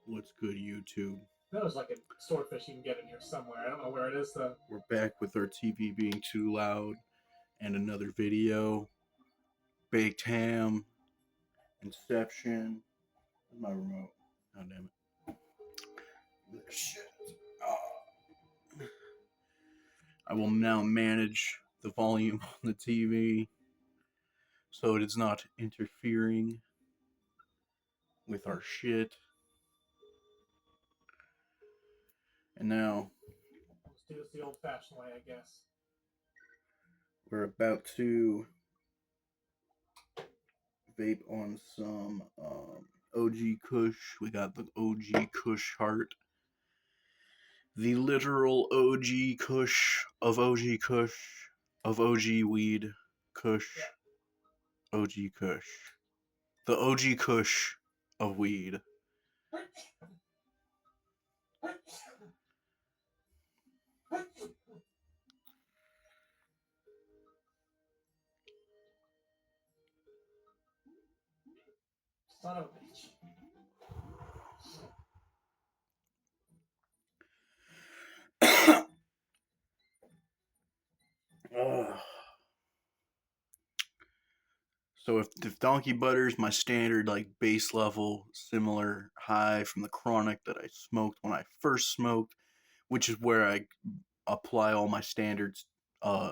What's good, YouTube? That was like a swordfish you can get in here somewhere. I don't know where it is though. We're back with our TV being too loud and another video. Baked ham, Inception. Where's my remote? Oh, damn it. Shit. I will now manage the volume on the TV so it is not interfering with our shit. And now Let's do this the old-fashioned way, I guess. we're about to vape on some OG Kush. We got the OG Kush heart. The literal OG Kush of OG Kush of OG weed Kush. OG Kush. The OG Kush of weed. Son of a bitch. So if Donkey Butter's my standard like base level similar high from the chronic that I smoked when I first smoked, which is where I apply all my standards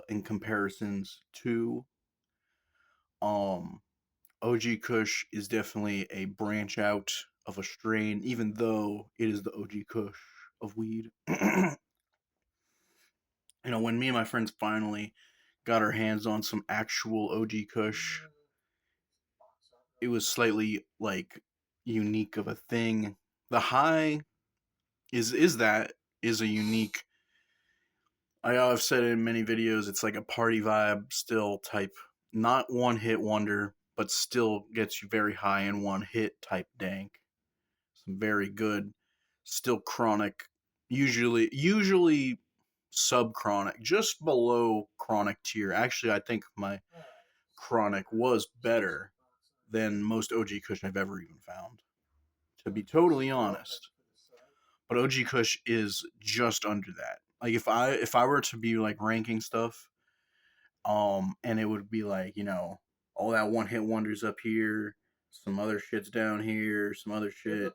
in comparisons to OG Kush is definitely a branch out of a strain, even though it is the OG Kush of weed. When me and my friends finally got our hands on some actual OG Kush, it was slightly like unique of a thing. The high is a unique. I've said it in many videos. It's like a party vibe still type, not one hit wonder, but still gets you very high in one hit type dank. Some very good, still chronic, usually sub chronic, just below chronic tier. Actually, I think my chronic was better than most OG Kush I've ever even found, to be totally honest. But OG Kush is just under that. Like if I were to be like ranking stuff, and it would be like, all that one hit wonders up here, some other shit's down here, some other shit,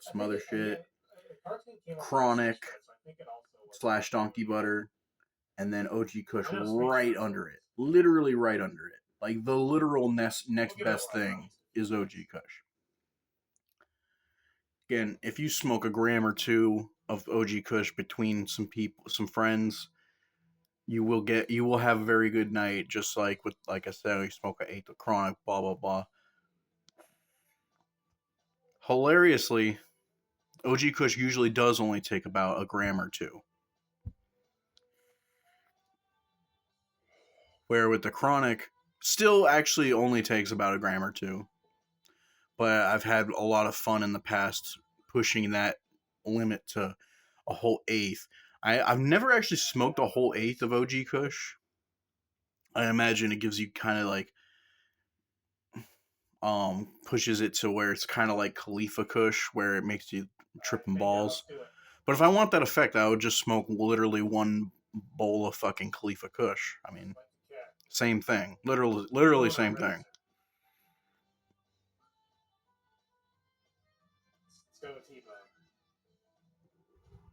chronic slash donkey butter, and then OG Kush right under it. Literally right under it. Like the literal next best thing is OG Kush. Again, if you smoke a gram or two of OG Kush between some people, some friends, you will have a very good night. Just like I said, you smoke an eighth of chronic, blah blah blah. Hilariously, OG Kush usually does only take about a gram or two. Where with the chronic, still actually only takes about a gram or two. But I've had a lot of fun in the past pushing that limit to a whole eighth. I've never actually smoked a whole eighth of OG Kush. I imagine it gives you kind of like pushes it to where it's kind of like Khalifa Kush, where it makes you tripping balls. But if I want that effect, I would just smoke literally one bowl of fucking Khalifa Kush. I mean, same thing. Literally same thing.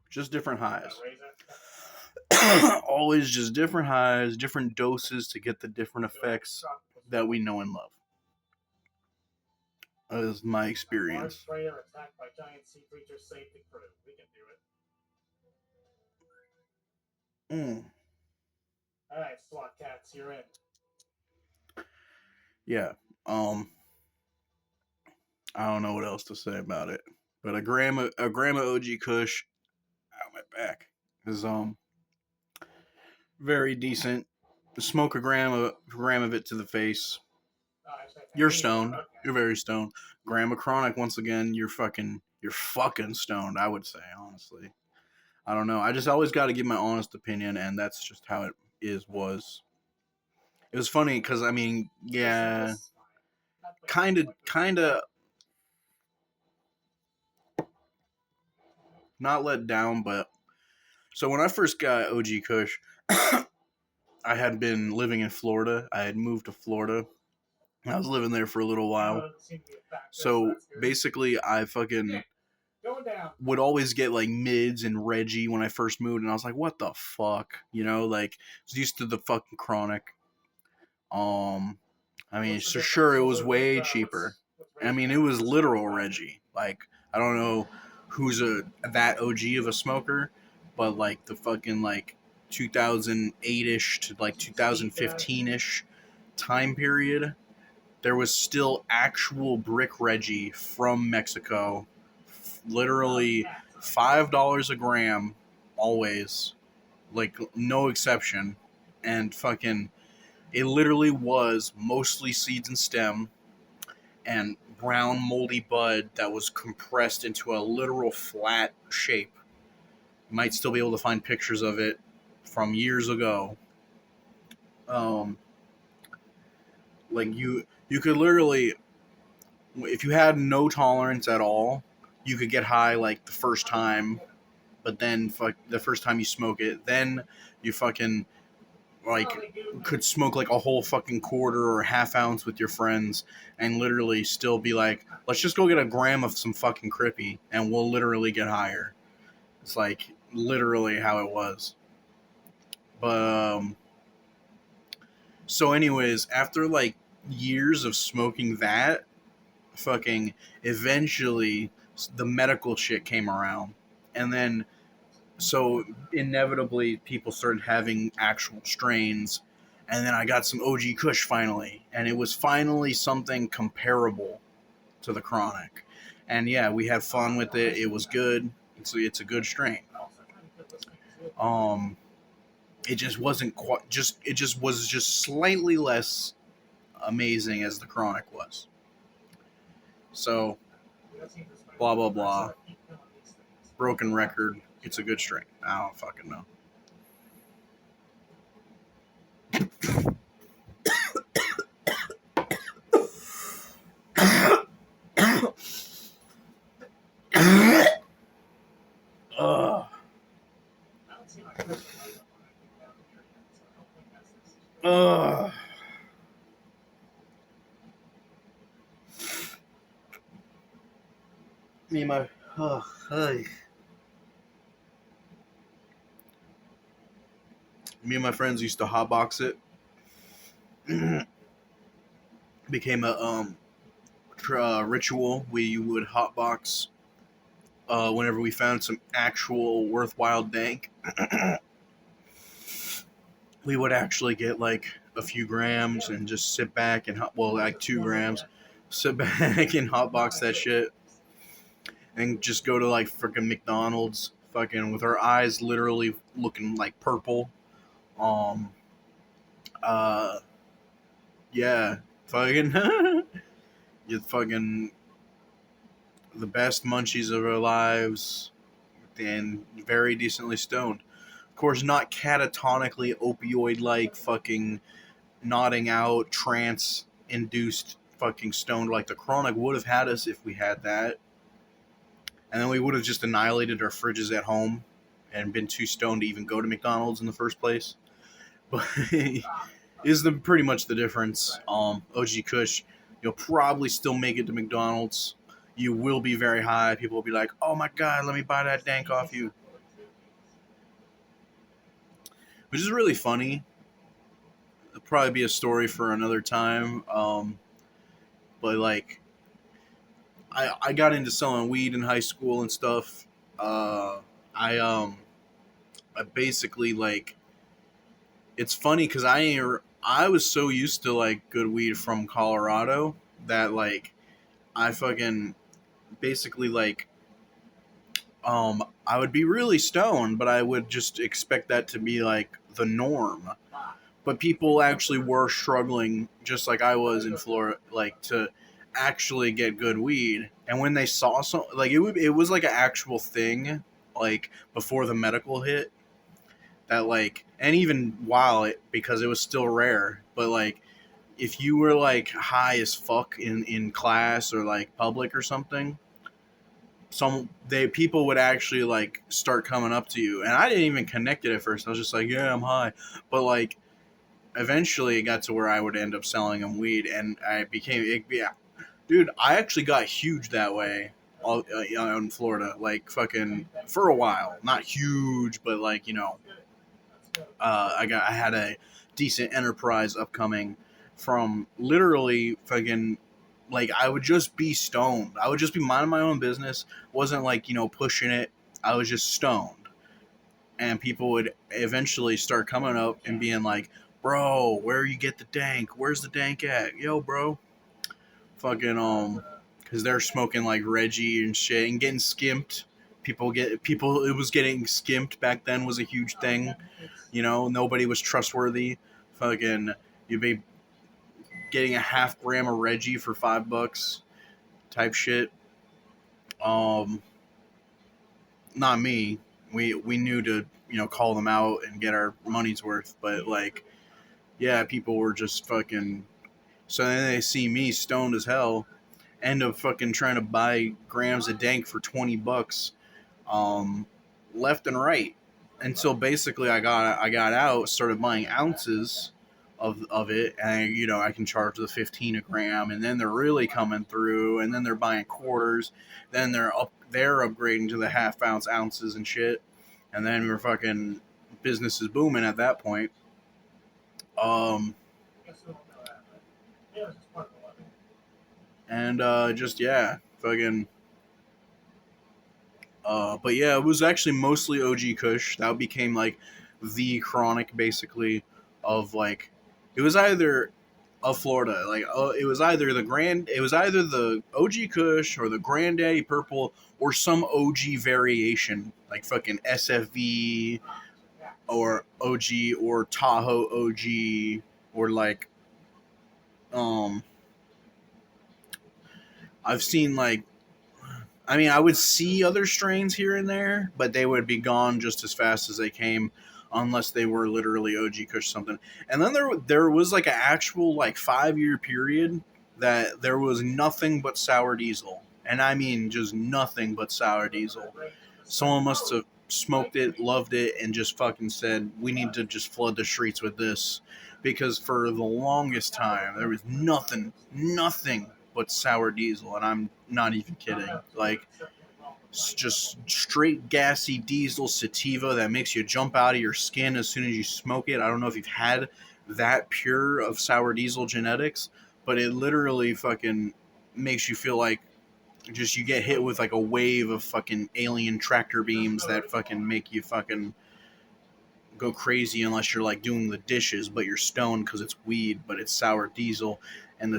Just different highs. Always just different highs, different doses to get the different effects that we know and love. That is my experience. Mm. Alright, SWAT cats, you're in. Yeah. I don't know what else to say about it. But a gram of OG Kush out my back is very decent. Smoke a gram of it to the face. You're stoned. You're very stoned. Gram of chronic, once again, you're fucking stoned, I would say, honestly. I don't know. I just always got to give my honest opinion, and that's just how it was. It was funny because, I mean, yeah, kind of not let down, but so when I first got OG Kush, I had been living in Florida. I had moved to Florida. I was living there for a little Ammo while. doesn't seem to be a factor, so So that's good. basically, I fucking Going down. would always get like mids and Reggie when I first moved, and I was like, "What the fuck?" You know, like I was used to the fucking Chronic. Um, I mean, What's the so difference? sure, it What, was what, what's, way uh, cheaper. what's I mean, it Reggie was got? literal Reggie. Like, I don't know who's that OG of a smoker, but like the fucking like 2008 ish to like Speed guy. 2015 ish time period, there was still actual brick Reggie from Mexico, literally $5 a gram, always, like no exception, and fucking it literally was mostly seeds and stem and brown moldy bud that was compressed into a literal flat shape. You might still be able to find pictures of it from years ago. Um, like you could literally, if you had no tolerance at all, you could get high like the first time, but then fuck the first time you smoke it, then you fucking like could smoke like a whole fucking quarter or a half ounce with your friends and literally still be like, let's just go get a gram of some fucking crippy and we'll literally get higher. It's like literally how it was. But so anyways, after like years of smoking that, fucking eventually the medical shit came around. And then so inevitably people started having actual strains, and then I got some OG Kush finally, and it was finally something comparable to the Chronic. And yeah, we had fun with it. It was good. It's a good strain. Um, it just wasn't quite just it just was just slightly less amazing as the Chronic was. So blah blah blah. Broken record. It's a good strain. I don't fucking know. Ugh. Ugh. Me and my hey. Me and my friends used to hotbox it. Became a ritual. We would hotbox whenever we found some actual worthwhile dank. We would actually get like a few grams and just sit back and like 2 grams, sit back and hotbox that shit, and just go to like freaking McDonald's, fucking with our eyes literally looking like purple. Um, uh, yeah, fucking, you fucking the best munchies of our lives, and very decently stoned. Of course, not catatonically opioid like fucking nodding out, trance induced fucking stoned like the Chronic would have had us if we had that. And then we would have just annihilated our fridges at home and been too stoned to even go to McDonald's in the first place. But is the pretty much the difference. OG Kush, you'll probably still make it to McDonald's. You will be very high. People will be like, "Oh my god, let me buy that dank off you," which is really funny. It'll probably be a story for another time. But like, I got into selling weed in high school and stuff. Uh, I I basically like it's funny because I was so used to like good weed from Colorado that like I fucking basically like I would be really stoned, but I would just expect that to be like the norm. But people actually were struggling just like I was in Florida, like to actually get good weed. And when they saw some, like it was like an actual thing, like before the medical hit. That like, and even while it because it was still rare, but like if you were like high as fuck in class or like public or something, people would actually like start coming up to you, and I didn't even connect it at first. I was just like, yeah, I'm high, but like eventually it got to where I would end up selling them weed, and I became yeah, dude. I actually got huge that way, all in Florida, like fucking for a while. Not huge, but like I had a decent enterprise upcoming from literally fucking like I would just be stoned. I would just be minding my own business. Wasn't like pushing it. I was just stoned, and people would eventually start coming up and being like, "Bro, where you get the dank? Where's the dank at? Yo, bro, fucking because they're smoking like Reggie and shit and getting skimped. People. It was getting skimped back then was a huge thing. Nobody was trustworthy. Fucking, you'd be getting a half gram of Reggie for $5 type shit. Um, Not me. We knew to call them out and get our money's worth, but like yeah, people were just fucking. So then they see me stoned as hell, end up fucking trying to buy grams of dank for $20, um, left and right, until basically I got out, started buying ounces of it, and I can charge the 15 a gram, and then they're really coming through, and then they're buying quarters, then they're upgrading to the half ounces and shit, and then we're fucking business is booming at that point. Um, and just yeah, fucking but yeah, it was actually mostly OG Kush. That became like the chronic, basically, of like it was either of Florida, like it was either the OG Kush or the Granddaddy Purple or some OG variation, like fucking SFV or OG or Tahoe OG or like um I've seen like I mean, I would see other strains here and there, but they would be gone just as fast as they came, unless they were literally OG Kush something. And then there was like an actual like 5 year period that there was nothing but sour diesel, and I mean just nothing but sour diesel. Someone must have smoked it, loved it, and just fucking said, "We need to just flood the streets with this," because for the longest time there was nothing but sour diesel, and I'm not even kidding. Like just straight gassy diesel sativa that makes you jump out of your skin as soon as you smoke it. I don't know if you've had that pure of sour diesel genetics, but it literally fucking makes you feel like just you get hit with like a wave of fucking alien tractor beams that fucking make you fucking go crazy unless you're like doing the dishes, but you're stoned because it's weed, but it's sour diesel, and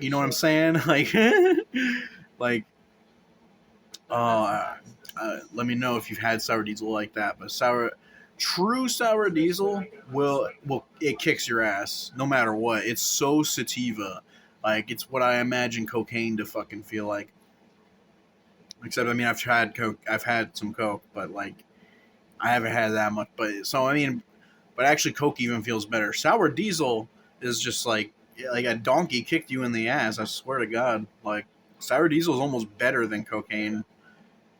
you know what I'm saying? Like, like, let me know if you've had sour diesel like that. But true sour diesel will it kicks your ass no matter what. It's so sativa, like it's what I imagine cocaine to fucking feel like. Except, I mean, I've had coke. I've had some coke, but like I haven't had that much. But so I mean, but actually, coke even feels better. Sour diesel is just like a donkey kicked you in the ass. I swear to God, like sour diesel is almost better than cocaine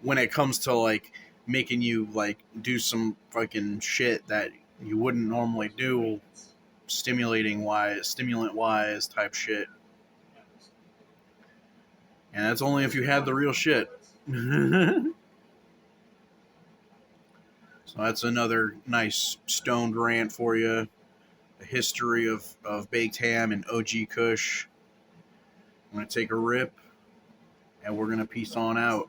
when it comes to like making you like do some fucking shit that you wouldn't normally do, stimulant wise type shit. And that's only if you have the real shit. So that's another nice stoned rant for you. A history of baked ham and OG Kush. I'm gonna take a rip, and we're gonna peace on out.